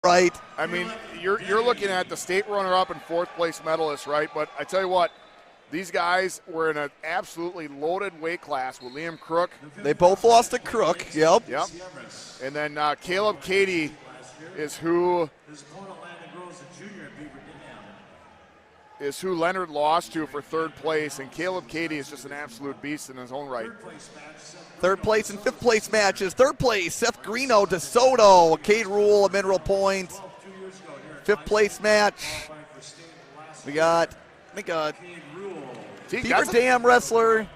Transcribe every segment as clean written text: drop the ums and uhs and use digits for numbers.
right. I mean, you're looking at the state runner-up and fourth-place medalist, right? But I tell you what, these guys were in an absolutely loaded weight class with Liam Crook. They both lost to Crook, yep. Yep. And then Caleb Cady is who Leonard lost to for third place, and Caleb Cady is just an absolute beast in his own right. Third place and fifth place matches. Third place, Seth Greeno, DeSoto, Cade Rule, a mineral point. Fifth place match, we got, I think, Beaver Dam wrestler.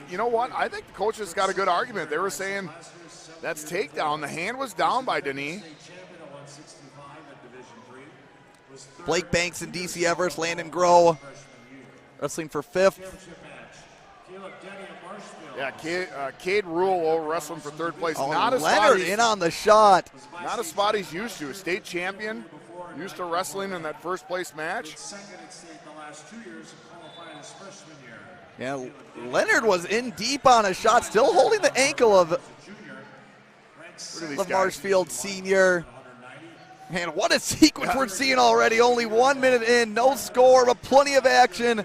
You know what? I think the coaches got a good argument. They were saying that's takedown. The hand was down by Dennee. Blake Banks and DC Everest, Landon Groh wrestling for fifth. Yeah, Cade Rule wrestling for third place. Oh, not Leonard in on the shot. Not a spot he's used to. State champion, used to wrestling in that first place match. Yeah, Leonard was in deep on a shot, still holding the ankle of the Marshfield senior. Man, what a sequence we're seeing already. Only 1 minute in, no score, but plenty of action.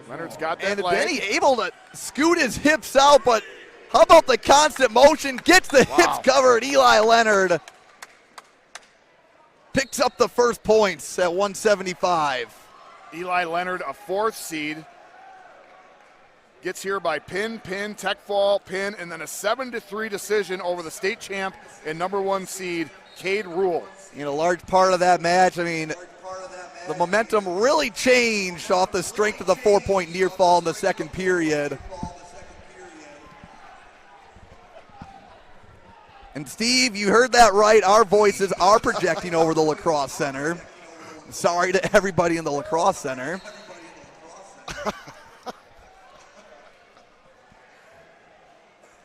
Leonard's got that and leg. Dennee able to scoot his hips out, but how about the constant motion? Gets the hips covered. Eli Leonard picks up the first points at 175. Eli Leonard, a fourth seed, gets here by pin, tech fall, pin, and then a 7-3 decision over the state champ and number one seed, Cade Rule. You know, a large part of that match, I mean, the momentum really changed off the strength of the 4-point near fall in the second period. And Steve, you heard that right. Our voices are projecting over the lacrosse center. Sorry to everybody in the lacrosse center.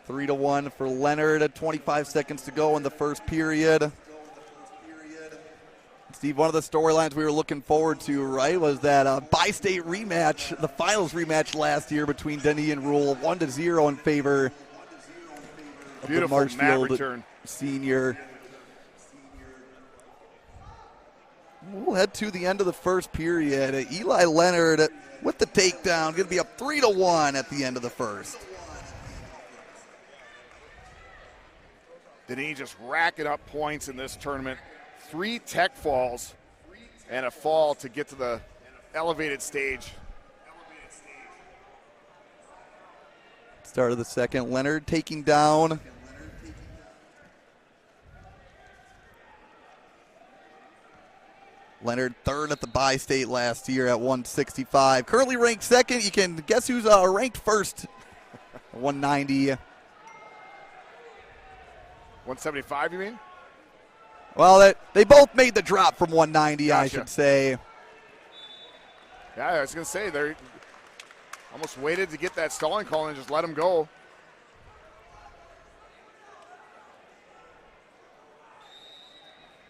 Three to one for Leonard at 25 seconds to go in the first period. Steve, one of the storylines we were looking forward to, right, was that bi-state rematch, the finals rematch last year between Dennee and Rule, 1-0 in favor of the Marshfield senior. We'll head to the end of the first period. Eli Leonard with the takedown, going to be up 3-1 at the end of the first. Dennee just racking up points in this tournament. 3 tech falls and a fall to get to the elevated stage. Start of the second, Leonard taking down. Leonard third at the bi-state last year at 165. Currently ranked second. You can guess who's ranked first. 190. 175, you mean? Well, they both made the drop from 190, Gotcha. I should say. Yeah, I was going to say, they almost waited to get that stalling call and just let him go.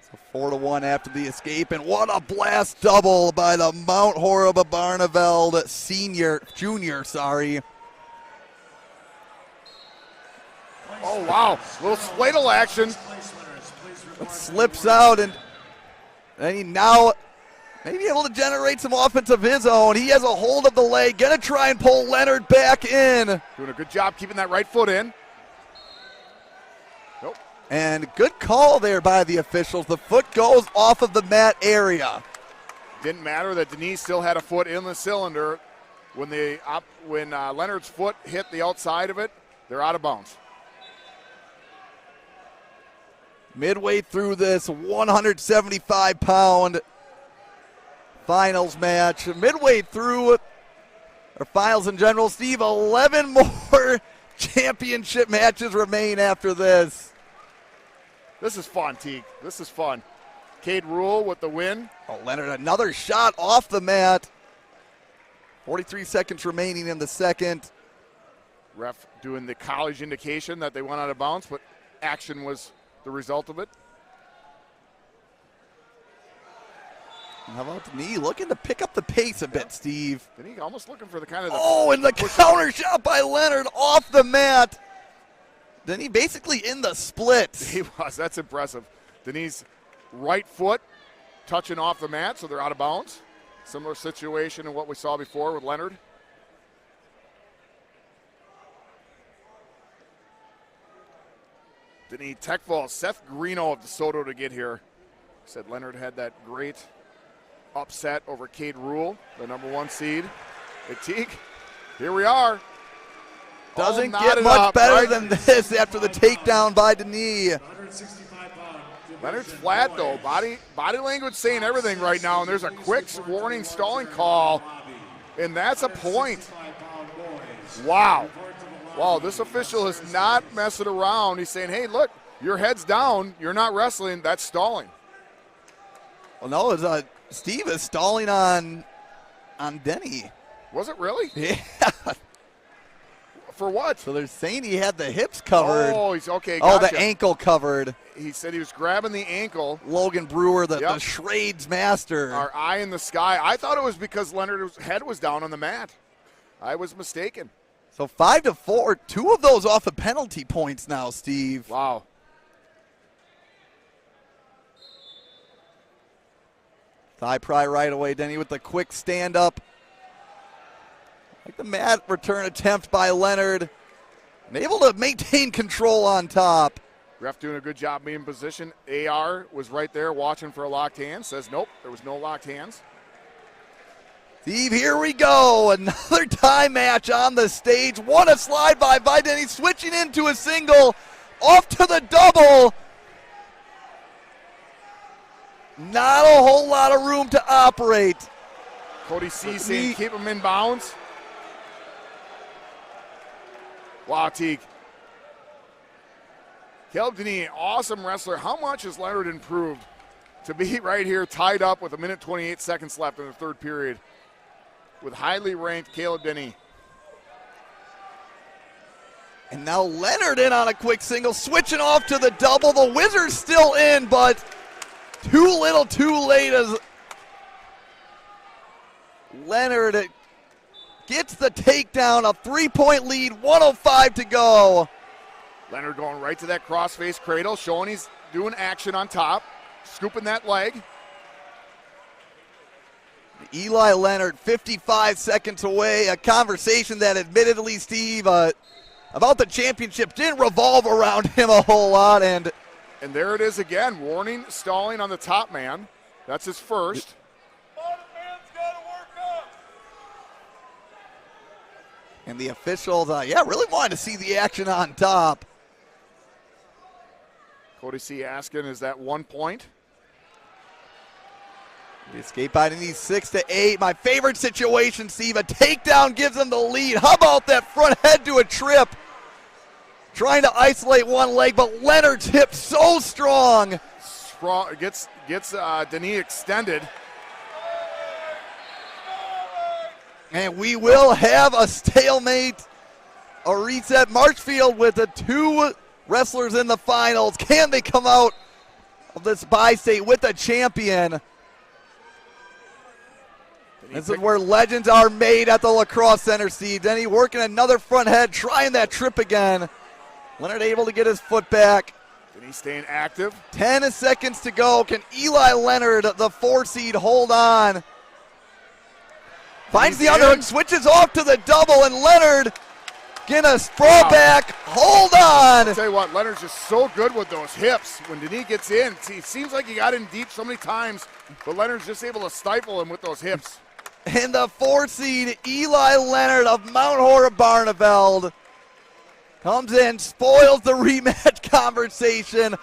So 4-1 after the escape, and what a blast double by the Mount Horeb Barneveld junior. Oh, wow. Little spladle action. It slips out, and he now maybe able to generate some offense of his own. He has a hold of the leg, going to try and pull Leonard back in. Doing a good job keeping that right foot in. Nope. And good call there by the officials. The foot goes off of the mat area. Didn't matter that Dennee still had a foot in the cylinder. When Leonard's foot hit the outside of it, they're out of bounds. Midway through this 175-pound finals match. Midway through our finals in general, Steve, 11 more championship matches remain after this. This is fun, Teague. This is fun. Cade Rule with the win. Oh, Leonard, another shot off the mat. 43 seconds remaining in the second. Ref doing the college indication that they went out of bounds, but action was the result of it. How about Dennee looking to pick up the pace a bit, Steve? Dennee almost looking for the kind of and the counter shot by Leonard off the mat. Dennee basically in the split. He was. That's impressive. Dennee's right foot touching off the mat, so they're out of bounds. Similar situation to what we saw before with Leonard. Dennee tech fall, Seth Greeno of DeSoto to get here. Said Leonard had that great upset over Cade Rule, the number 1 seed. Hey, Teague, here we are. Doesn't get much better than this after the takedown by Dennee. Leonard's flat though. Body language saying everything right now, and there's a quick warning stalling call, and that's a point. Wow. Wow, this official is not messing around. He's saying, hey, look, your head's down. You're not wrestling. That's stalling. Well, no, it's Steve is stalling on Dennee. Was it really? Yeah. For what? So they're saying he had the hips covered. Oh, he's okay. Gotcha. Oh, the ankle covered. He said he was grabbing the ankle. Logan Brewer, the Schrades master. Our eye in the sky. I thought it was because Leonard's head was down on the mat. I was mistaken. So 5-4, 2 of those off of penalty points now, Steve. Wow. Thigh pry right away. Dennee with the quick stand up. Like the mat return attempt by Leonard. And able to maintain control on top. Ref doing a good job being in position. AR was right there watching for a locked hand. Says nope, there was no locked hands. Steve, here we go. Another tie match on the stage. What a slide by Dennee, switching into a single. Off to the double. Not a whole lot of room to operate. Cody C saying keep him in bounds. Wow, Teague. Caleb Dennee, awesome wrestler. How much has Leonard improved to be right here tied up with 1:28 seconds left in the third period with highly ranked Caleb Dennee. And now Leonard in on a quick single, switching off to the double. The Wizards still in, but too little too late as Leonard gets the takedown, a 3-point lead, 1:05 to go. Leonard going right to that crossface cradle, showing he's doing action on top, scooping that leg. Eli Leonard, 55 seconds away, a conversation that admittedly, Steve, about the championship didn't revolve around him a whole lot. And there it is again, warning, stalling on the top man. That's his first. And the officials, really wanted to see the action on top. Cody C. asking, is that 1 point? The escape by Dennee 6-8. My favorite situation, Steve. A takedown gives them the lead. How about that front head to a trip? Trying to isolate one leg, but Leonard's hip so strong. Gets Dennee extended. And we will have a stalemate, a reset. Marshfield with the 2 wrestlers in the finals. Can they come out of this bi-state with a champion? This is where legends are made at the Lacrosse Center, Steve. Dennee working another front head, trying that trip again. Leonard able to get his foot back. Dennee staying active. 10 seconds to go. Can Eli Leonard, the 4 seed, hold on? Finds the underhook, switches off to the double, and Leonard gonna sprawl back. Hold on. I'll tell you what, Leonard's just so good with those hips. When Dennee gets in, it seems like he got in deep so many times, but Leonard's just able to stifle him with those hips. And the 4 seed, Eli Leonard of Mount Horeb Barneveld, comes in, spoils the rematch conversation.